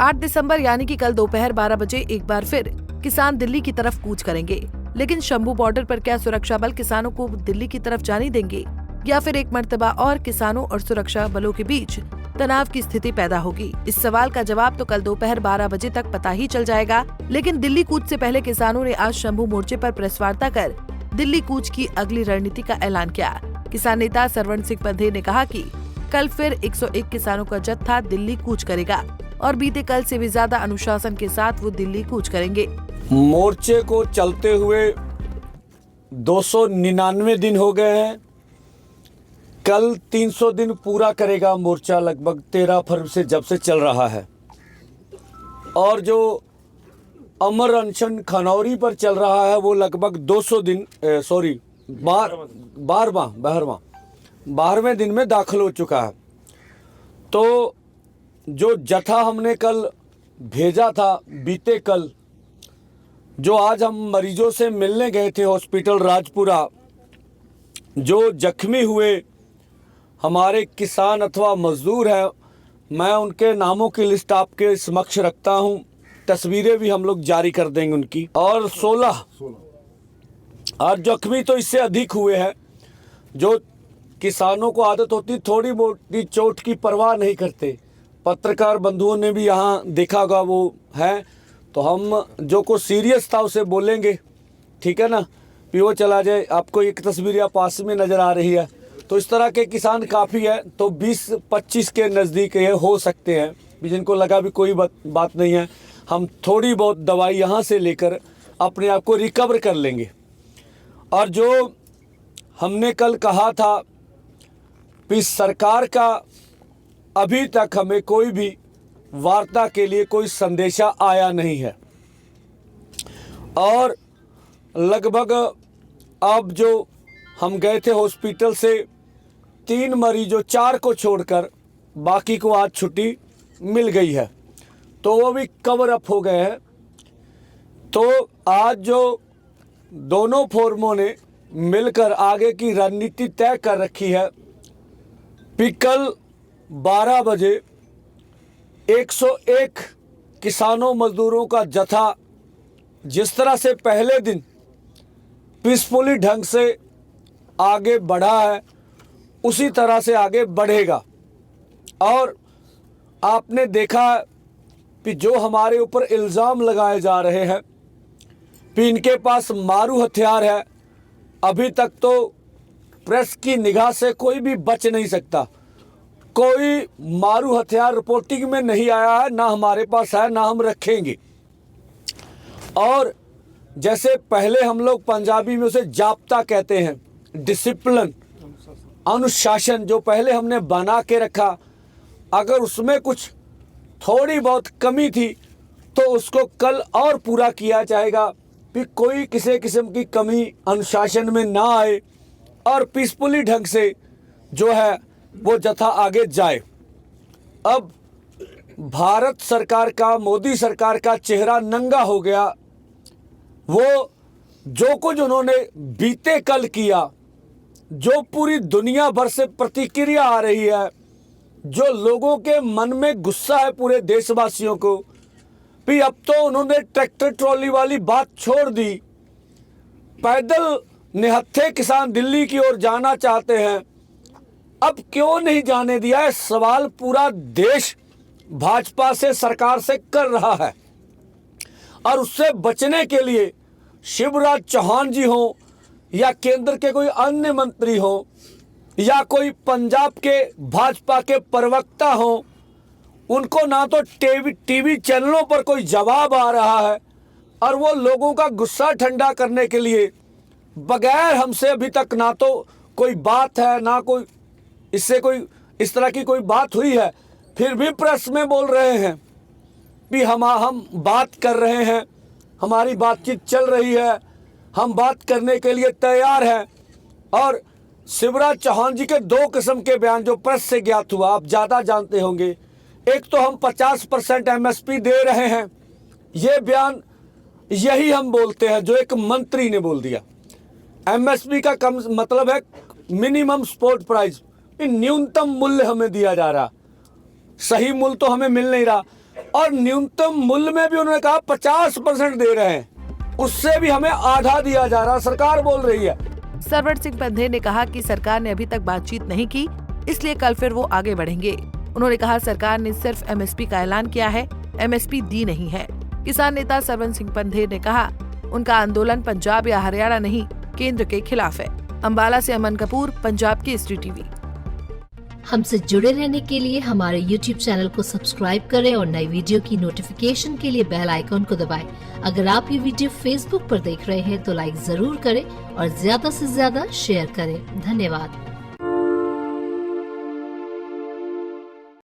8 दिसंबर यानी कि कल दोपहर 12 बजे एक बार फिर किसान दिल्ली की तरफ कूच करेंगे। लेकिन शंभू बॉर्डर पर क्या सुरक्षा बल किसानों को दिल्ली की तरफ जाने देंगे या फिर एक मर्तबा और किसानों और सुरक्षा बलों के बीच तनाव की स्थिति पैदा होगी? इस सवाल का जवाब तो कल दोपहर 12 बजे तक पता ही चल जाएगा। लेकिन दिल्ली कूच से पहले किसानों ने आज शंभू मोर्चे पर प्रेस वार्ता कर दिल्ली कूच की अगली रणनीति का ऐलान किया। किसान नेता सरवण सिंह बंधेर ने कहा कि कल फिर 101 किसानों का जत्था दिल्ली कूच करेगा और बीते कल से भी ज्यादा अनुशासन के साथ वो दिल्ली कूच करेंगे। मोर्चे को चलते हुए 299 दिन हो गए हैं। कल 300 दिन पूरा करेगा मोर्चा, लगभग 13 फरवरी से जब से चल रहा है। और जो अमर अनशन खनौरी पर चल रहा है वो लगभग 200 दिन 12वें दिन में दाखिल हो चुका है। तो जो जत्था हमने कल भेजा था बीते कल, जो आज हम मरीजों से मिलने गए थे हॉस्पिटल राजपुरा, जो जख्मी हुए हमारे किसान अथवा मजदूर हैं, मैं उनके नामों की लिस्ट आपके समक्ष रखता हूं। तस्वीरें भी हम लोग जारी कर देंगे उनकी। और 16 और जख्मी तो इससे अधिक हुए हैं। जो किसानों को आदत होती थोड़ी मोटी चोट की परवाह नहीं करते। पत्रकार बंधुओं ने भी यहाँ देखा होगा वो है, तो हम जो को सीरियस था उसे बोलेंगे, ठीक है ना, कि वो चला जाए। आपको एक तस्वीर या पास में नज़र आ रही है। तो इस तरह के किसान काफ़ी है। तो 20-25 के नज़दीक ये हो सकते हैं, जिनको लगा भी कोई बात नहीं है, हम थोड़ी बहुत दवाई यहाँ से लेकर अपने आप को रिकवर कर लेंगे। और जो हमने कल कहा था कि सरकार का अभी तक हमें कोई भी वार्ता के लिए कोई संदेशा आया नहीं है। और लगभग अब जो हम गए थे हॉस्पिटल से 3 मरीजों 4 को छोड़कर बाकी को आज छुट्टी मिल गई है, तो वो भी कवर अप हो गए हैं। तो आज जो दोनों फोरमों ने मिलकर आगे की रणनीति तय कर रखी है कि कल 12 बजे 101 किसानों मजदूरों का जत्था जिस तरह से पहले दिन पीसफुली ढंग से आगे बढ़ा है उसी तरह से आगे बढ़ेगा। और आपने देखा कि जो हमारे ऊपर इल्ज़ाम लगाए जा रहे हैं कि इनके पास मारू हथियार है, अभी तक तो प्रेस की निगाह से कोई भी बच नहीं सकता। कोई मारू हथियार रिपोर्टिंग में नहीं आया है, ना हमारे पास है, ना हम रखेंगे। और जैसे पहले हम लोग पंजाबी में उसे जाप्ता कहते हैं, डिसिप्लिन, अनुशासन, जो पहले हमने बना के रखा, अगर उसमें कुछ थोड़ी बहुत कमी थी तो उसको कल और पूरा किया जाएगा कि कोई किसी किस्म की कमी अनुशासन में ना आए और पीसफुली ढंग से जो है वो जत्था आगे जाए। अब भारत सरकार का, मोदी सरकार का चेहरा नंगा हो गया। वो जो कुछ उन्होंने बीते कल किया, जो पूरी दुनिया भर से प्रतिक्रिया आ रही है, जो लोगों के मन में गुस्सा है पूरे देशवासियों को, भी अब तो उन्होंने ट्रैक्टर ट्रॉली वाली बात छोड़ दी। पैदल निहत्थे किसान दिल्ली की ओर जाना चाहते हैं, अब क्यों नहीं जाने दिया है? सवाल पूरा देश भाजपा से, सरकार से कर रहा है। और उससे बचने के लिए शिवराज चौहान जी हो या केंद्र के कोई अन्य मंत्री हो या कोई पंजाब के भाजपा के प्रवक्ता हो, उनको ना तो टीवी चैनलों पर कोई जवाब आ रहा है और वो लोगों का गुस्सा ठंडा करने के लिए बगैर हमसे अभी तक ना तो कोई बात है, ना कोई इससे कोई इस तरह की कोई बात हुई है, फिर भी प्रेस में बोल रहे हैं कि हम बात कर रहे हैं, हमारी बातचीत चल रही है, हम बात करने के लिए तैयार हैं। और शिवराज चौहान जी के 2 किस्म के बयान जो प्रेस से ज्ञात हुआ, आप ज़्यादा जानते होंगे। एक तो हम 50% MSP दे रहे हैं, ये बयान यही हम बोलते हैं जो एक मंत्री ने बोल दिया। MSP का कम मतलब है मिनिमम सपोर्ट प्राइस, न्यूनतम मूल्य हमें दिया जा रहा, सही मूल्य तो हमें मिल नहीं रहा। और न्यूनतम मूल्य में भी उन्होंने कहा 50% दे रहे हैं, उससे भी हमें आधा दिया जा रहा, सरकार बोल रही है। सरवर सिंह पंधे ने कहा कि सरकार ने अभी तक बातचीत नहीं की, इसलिए कल फिर वो आगे बढ़ेंगे। उन्होंने कहा सरकार ने सिर्फ एमएसपी का ऐलान किया है, एमएसपी दी नहीं है। किसान नेता सरवर सिंह पंधे ने कहा उनका आंदोलन पंजाब या हरियाणा नहीं, केंद्र के खिलाफ है। अंबाला से अमन कपूर, पंजाब केसरी टीवी। हमसे जुड़े रहने के लिए हमारे YouTube चैनल को सब्सक्राइब करें और नई वीडियो की नोटिफिकेशन के लिए बेल आइकॉन को दबाएं। अगर आप ये वीडियो Facebook पर देख रहे हैं तो लाइक जरूर करें और ज्यादा से ज्यादा शेयर करें। धन्यवाद।